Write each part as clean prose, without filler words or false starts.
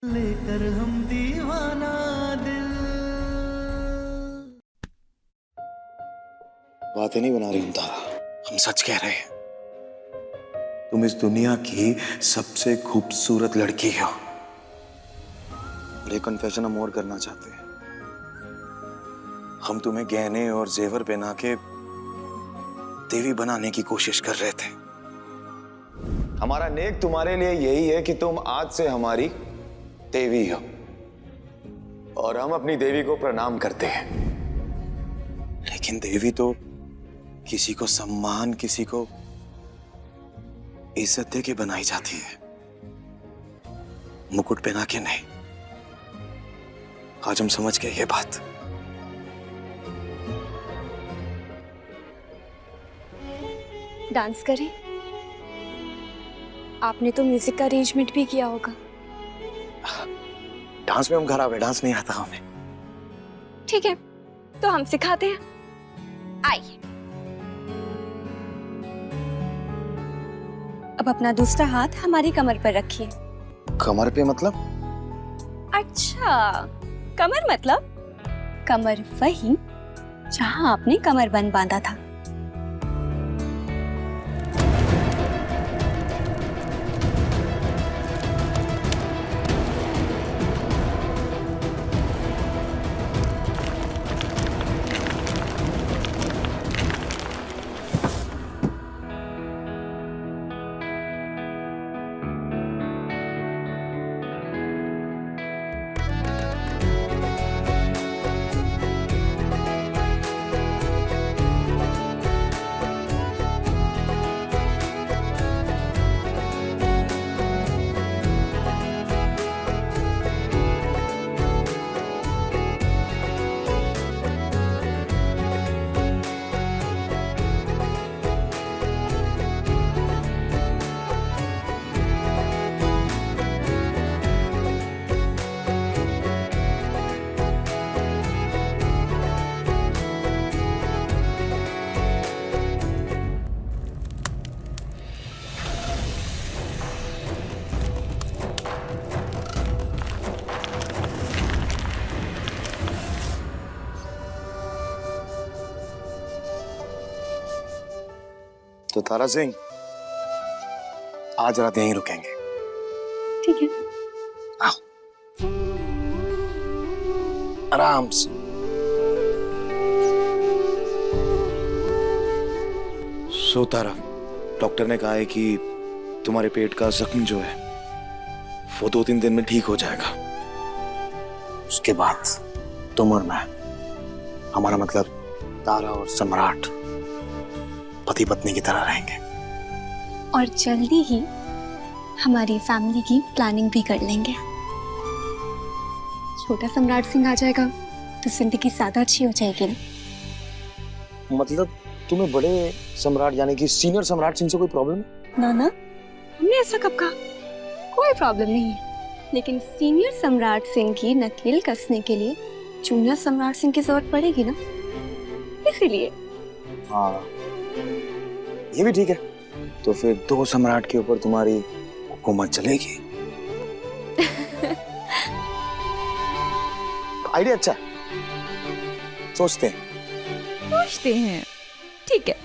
लेकर हम दीवाना दिल। बातें नहीं बना रही हम तारा, हम सच कह रहे हैं। तुम इस दुनिया की सबसे खूबसूरत लड़की हो। और एक कन्फेशन हम और करना चाहते हैं। हम तुम्हें गहने और जेवर पहना के देवी बनाने की कोशिश कर रहे थे। हमारा नेक तुम्हारे लिए यही है कि तुम आज से हमारी देवी हो और हम अपनी देवी को प्रणाम करते हैं। लेकिन देवी तो किसी को सम्मान, किसी को इज्जत दे के बनाई जाती है, मुकुट पहना के नहीं। आज हम समझ गए ये बात। डांस करें? आपने तो म्यूजिक का अरेंजमेंट भी किया होगा। डांस में हम खराब है, डांस नहीं आता हमें। ठीक है, तो हम सिखाते हैं। आइए। अब अपना दूसरा हाथ हमारी कमर पर रखिए। कमर पे मतलब? अच्छा, कमर मतलब? कमर वही जहां आपने कमरबंद बांधा था। तो तारा सिंह, आज रात यहीं रुकेंगे। ठीक है। आओ, आराम से। सो तारा, डॉक्टर ने कहा है कि तुम्हारे पेट का जख्म जो है वो 2-3 दिन में ठीक हो जाएगा। उसके बाद तुम और मैं, हमारा मतलब तारा और सम्राट, पति पत्नी की तरह रहेंगे। और जल्दी ही हमारी फैमिली की प्लानिंग भी कर लेंगे। छोटा सम्राट सिंह आ जाएगा तो जिंदगी ज्यादा अच्छी हो जाएगी ना। मतलब तुम्हें बड़े सम्राट यानी कि सीनियर सम्राट सिंह से कोई प्रॉब्लम है? ना ना, हमने ऐसा कब कहा? कोई प्रॉब्लम नहीं है, लेकिन सीनियर सम्राट सिंह की नकेल कसने के लिए जूनियर सम्राट सिंह की जरूरत पड़ेगी ना, इसीलिए। हाँ, ये भी ठीक है। तो फिर 2 सम्राट के ऊपर तुम्हारी हुकूमत चलेगी। आइडिया अच्छा है, सोचते हैं। ठीक है।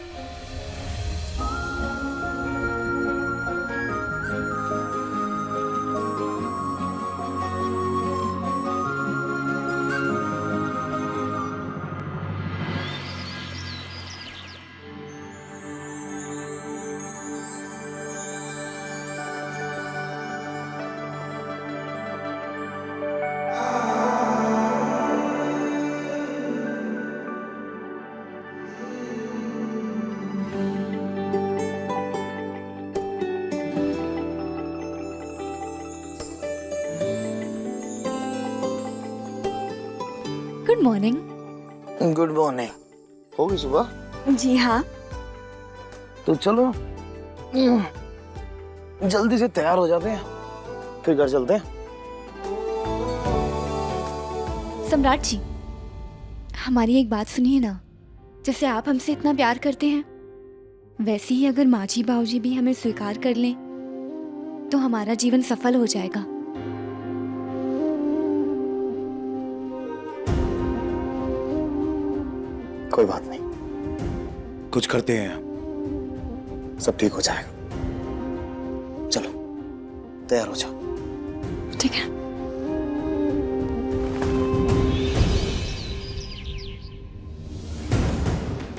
Good morning. Good morning. हो गई सुबह? जी हाँ। तो चलो जल्दी से तैयार हो जाते हैं, फिर घर चलते हैं। सम्राट जी, हमारी एक बात सुनिए ना। जैसे आप हमसे इतना प्यार करते हैं, वैसे ही अगर माँ जी बाबू जी भी हमें स्वीकार कर लें तो हमारा जीवन सफल हो जाएगा। कोई बात नहीं, कुछ करते हैं, सब ठीक हो जाएगा। चलो तैयार हो जाओ। ठीक है।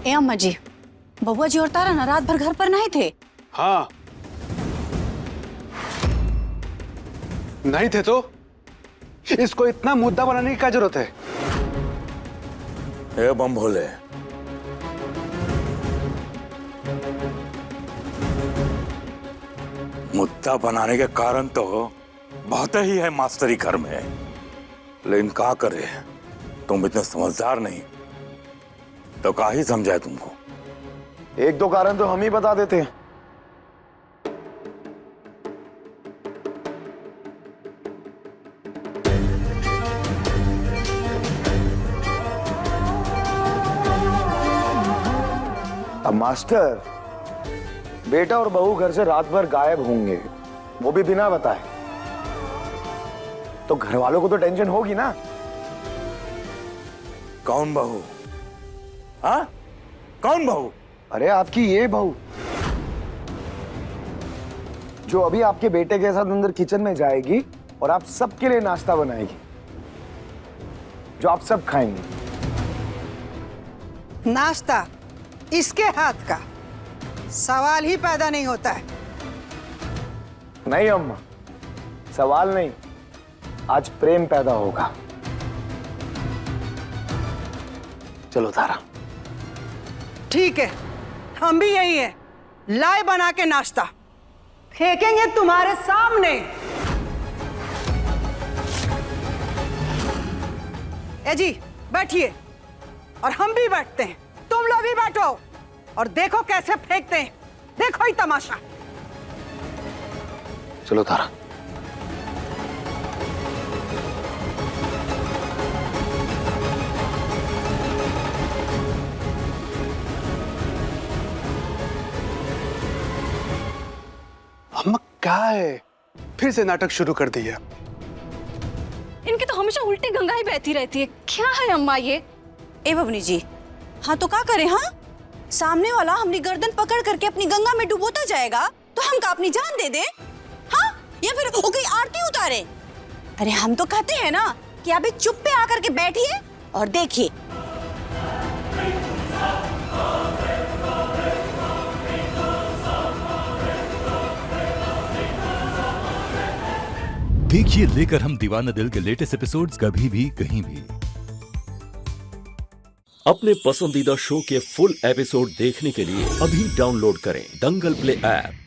ए अम्मा जी, बबुआ जी और तारा ना रात भर घर पर नहीं थे। हाँ, नहीं थे तो इसको इतना मुद्दा बनाने की क्या जरूरत है? ए बम भोले, मुद्दा बनाने के कारण तो बहुत ही है मास्टरी घर में, लेकिन क्या करे, तुम इतने समझदार नहीं तो का ही समझाए तुमको। एक दो कारण तो हम ही बता देते हैं। अब मास्टर, बेटा और बहू घर से रात भर गायब होंगे, वो भी बिना बताए, तो घर वालों को तो टेंशन होगी ना। कौन बहू? हाँ, कौन बहू? अरे आपकी ये बहू जो अभी आपके बेटे के साथ अंदर किचन में जाएगी और आप सबके लिए नाश्ता बनाएगी, जो आप सब खाएंगे। नाश्ता इसके हाथ का सवाल ही पैदा नहीं होता है। नहीं अम्मा, सवाल नहीं, आज प्रेम पैदा होगा। चलो तारा। ठीक है, हम भी यही है, लाए बना के नाश्ता फेंकेंगे तुम्हारे सामने। ए जी बैठिए, और हम भी बैठते हैं, तुम लोग भी बैठो और देखो कैसे फेंकते हैं, देखो ही तमाशा। चलो तारा। अम्मा क्या है, फिर से नाटक शुरू कर दिया। इनके तो हमेशा उल्टी गंगा ही बहती रहती है। क्या है अम्मा ये? ए बबनी जी, हाँ तो क्या करें? हाँ, सामने वाला अपनी गर्दन पकड़ करके अपनी गंगा में डुबोता जाएगा तो हम का अपनी जान दे दे? हाँ, या फिर वो कोई आरती उतारे? अरे हम तो कहते हैं ना कि अभी चुप पे आकर के बैठिए और देखिए। देखिए लेकर हम दीवाना दिल के लेटेस्ट एपिसोड्स कभी भी कहीं भी। अपने पसंदीदा शो के फुल एपिसोड देखने के लिए अभी डाउनलोड करें दंगल प्ले ऐप।